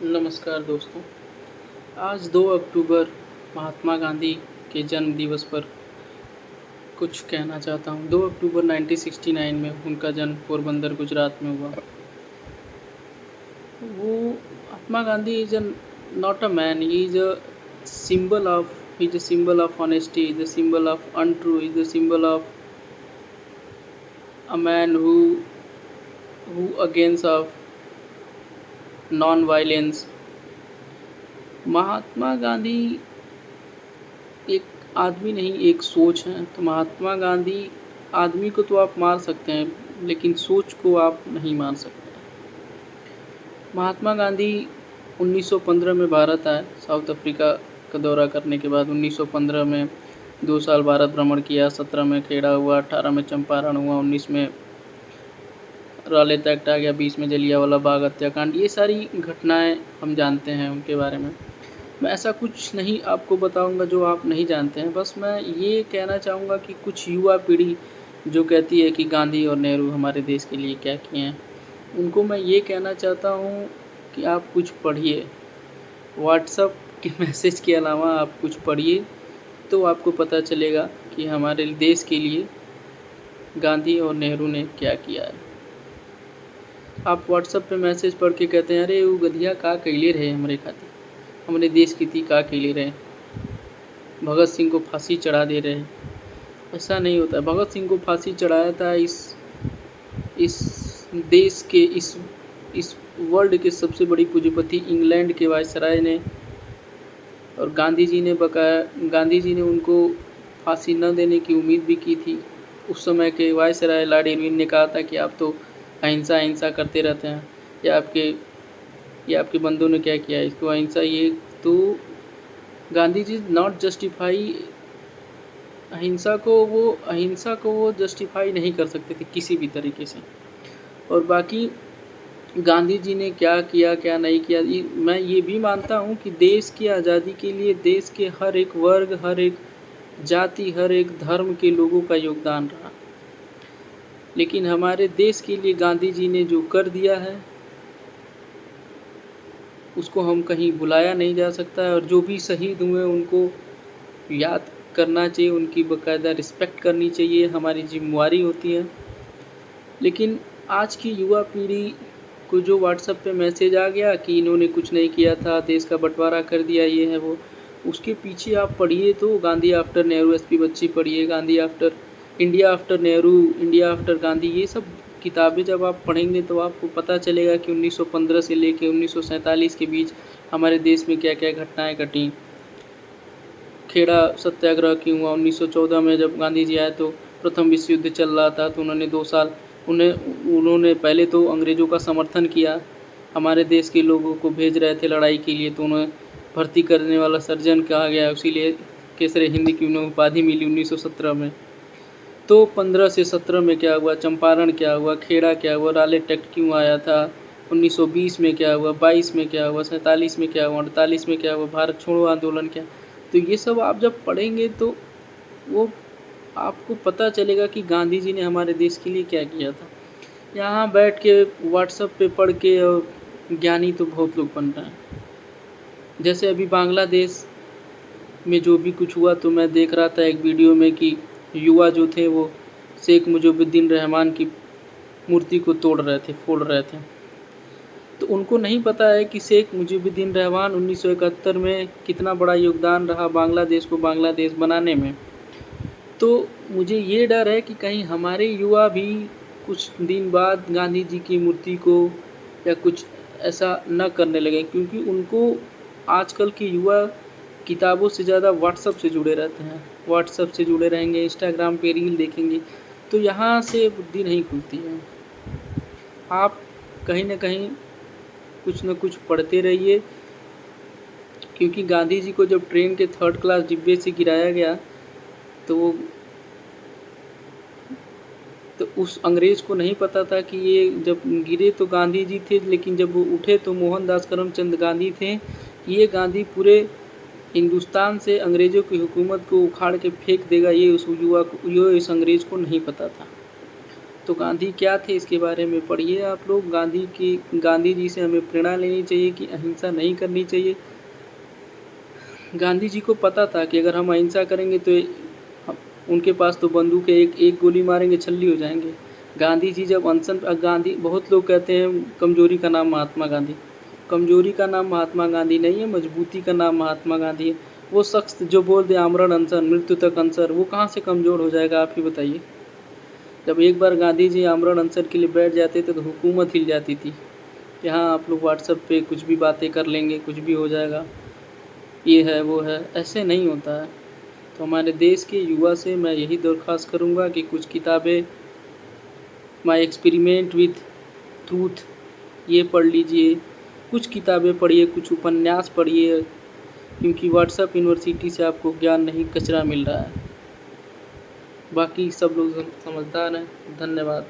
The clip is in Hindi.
नमस्कार दोस्तों। आज 2 अक्टूबर महात्मा गांधी के जन्म दिवस पर कुछ कहना चाहता हूँ। 2 अक्टूबर 1969 में उनका जन्म पोरबंदर, गुजरात में हुआ। वो Mahatma Gandhi is not a man, he is a symbol of honesty, is a symbol of untrue, is a symbol of a man who against of non violence. Mahatma Gandhi एक आदमी नहीं, एक सोच है। तो महात्मा गांधी आदमी को तो आप मार सकते हैं, लेकिन सोच को आप नहीं मार सकते। महात्मा गांधी 1915 में भारत आए, साउथ अफ्रीका का दौरा करने के बाद। 1915 में 2 साल भारत भ्रमण किया, 17 में खेड़ा हुआ, 18 में चंपारण हुआ, 19 में रॉलेट एक्ट आ गया, 20 में जलियांवाला बाग हत्याकांड। ये सारी घटनाएं हम जानते हैं उनके बारे में। मैं ऐसा कुछ नहीं आपको बताऊंगा जो आप नहीं जानते हैं। बस मैं ये कहना चाहूँगा कि कुछ युवा पीढ़ी जो कहती है कि गांधी और नेहरू हमारे देश के लिए क्या किए हैं, उनको मैं ये कहना चाहता हूँ कि आप कुछ पढ़िए। व्हाट्सएप के मैसेज के अलावा आप कुछ पढ़िए, तो आपको पता चलेगा कि हमारे देश के लिए गांधी और नेहरू ने क्या किया है। आप व्हाट्सएप पे मैसेज पढ़ के कहते हैं, अरे वो गधिया का कैले रहे हमरे खातिर, हमरे देश की थी का कैले रहे, भगत सिंह को फांसी चढ़ा दे रहे हैं। ऐसा नहीं होता है। भगत सिंह को फांसी चढ़ाया था इस देश के इस वर्ल्ड के सबसे बड़ी पूंजीपति इंग्लैंड के वायसराय ने, और गांधी जी ने उनको फांसी न देने की उम्मीद भी की थी। उस समय के वायसराय लॉर्ड इरविन ने कहा था कि आप तो अहिंसा करते रहते हैं, या आपके बंधुओं ने क्या किया इसको अहिंसा। ये तो गांधी जी नॉट जस्टिफाई अहिंसा को वो जस्टिफाई नहीं कर सकते थे किसी भी तरीके से। और बाकी गांधी जी ने क्या किया क्या नहीं किया, मैं ये भी मानता हूँ कि देश की आज़ादी के लिए देश के हर एक वर्ग, हर एक जाति, हर एक धर्म के लोगों का योगदान रहा। लेकिन हमारे देश के लिए गांधी जी ने जो कर दिया है उसको हम कहीं बुलाया नहीं जा सकता है। और जो भी शहीद हुए उनको याद करना चाहिए, उनकी बाकायदा रिस्पेक्ट करनी चाहिए, हमारी जिम्मेवारी होती है। लेकिन आज की युवा पीढ़ी को जो व्हाट्सएप पे मैसेज आ गया कि इन्होंने कुछ नहीं किया था, देश का बंटवारा कर दिया, ये है वो, उसके पीछे आप पढ़िए तो गांधी आफ्टर नेहरू, एसपी बच्ची पढ़िए, Gandhi after India, after Nehru, India after Gandhi. ये सब किताबें जब आप पढ़ेंगे तो आपको पता चलेगा कि 1915 से लेकर 1947 के बीच हमारे देश में क्या क्या घटनाएं घटी। खेड़ा सत्याग्रह क्यों हुआ 1914 में, जब गांधी जी आए तो प्रथम विश्व युद्ध चल रहा था, तो उन्होंने 2 साल उन्होंने पहले तो अंग्रेज़ों का समर्थन किया, हमारे देश के लोगों को भेज रहे थे लड़ाई के लिए, तो उन्हें भर्ती करने वाला सर्जन कहा गया, इसीलिए केसरे हिंद की उन्हें उपाधि मिली 1917 में। तो 15 से 17 में क्या हुआ, चंपारण क्या हुआ, खेड़ा क्या हुआ, रॉलेट एक्ट क्यों आया था, 1920 में क्या हुआ, 22 में क्या हुआ, 47 में क्या हुआ, 48 में क्या हुआ, भारत छोड़ो आंदोलन क्या। तो ये सब आप जब पढ़ेंगे तो वो आपको पता चलेगा कि गांधी जी ने हमारे देश के लिए क्या किया था। यहाँ बैठ के व्हाट्सएप पे पढ़ के और ज्ञानी तो बहुत लोग बन रहे हैं। जैसे अभी बांग्लादेश में जो भी कुछ हुआ, तो मैं देख रहा था एक वीडियो में कि युवा जो थे वो शेख मुजीबुद्दीन रहमान की मूर्ति को तोड़ रहे थे, फोड़ रहे थे। तो उनको नहीं पता है कि शेख मुजीबुद्दीन रहमान 1971 में कितना बड़ा योगदान रहा बांग्लादेश को बांग्लादेश बनाने में। तो मुझे ये डर है कि कहीं हमारे युवा भी कुछ दिन बाद गांधी जी की मूर्ति को या कुछ ऐसा न करने लगे, क्योंकि उनको आजकल के युवा किताबों से ज़्यादा व्हाट्सएप से जुड़े रहते हैं। व्हाट्सएप से जुड़े रहेंगे, इंस्टाग्राम पे रील देखेंगे, तो यहाँ से बुद्धि नहीं खुलती है। आप कहीं ना कहीं कुछ न कुछ पढ़ते रहिए, क्योंकि गांधी जी को जब ट्रेन के 3rd क्लास डिब्बे से गिराया गया तो उस अंग्रेज़ को नहीं पता था कि ये जब गिरे तो गांधी जी थे, लेकिन जब वो उठे तो मोहनदास करमचंद गांधी थे। ये गांधी पूरे हिंदुस्तान से अंग्रेज़ों की हुकूमत को उखाड़ के फेंक देगा, ये उस अंग्रेज़ को नहीं पता था। तो गांधी क्या थे इसके बारे में पढ़िए आप लोग। गांधी जी से हमें प्रेरणा लेनी चाहिए कि अहिंसा नहीं करनी चाहिए। गांधी जी को पता था कि अगर हम अहिंसा करेंगे तो उनके पास तो बंदूक है, एक गोली मारेंगे छल्ली हो जाएंगे। गांधी जी जब अनशन गांधी, बहुत लोग कहते हैं कमजोरी का नाम महात्मा गांधी। कमजोरी का नाम महात्मा गांधी नहीं है, मजबूती का नाम महात्मा गांधी है। वो शख्स जो बोल दे आमरण अनशन, मृत्यु तक अनशन, वो कहाँ से कमज़ोर हो जाएगा आप ही बताइए। जब एक बार गांधी जी आमरण अनशन के लिए बैठ जाते थे तो हुकूमत हिल जाती थी कि हाँ आप लोग व्हाट्सएप पे कुछ भी बातें कर लेंगे, कुछ भी हो जाएगा, ये है वो है। ऐसे नहीं होता है। तो हमारे देश के युवा से मैं यही दरख्वास्त करूँगा कि कुछ किताबें, माई एक्सपेरिमेंट विथ ट्रूथ, ये पढ़ लीजिए, कुछ किताबें पढ़िए, कुछ उपन्यास पढ़िए, क्योंकि व्हाट्सएप यूनिवर्सिटी से आपको ज्ञान नहीं कचरा मिल रहा है। बाकी सब लोग समझदार हैं। धन्यवाद।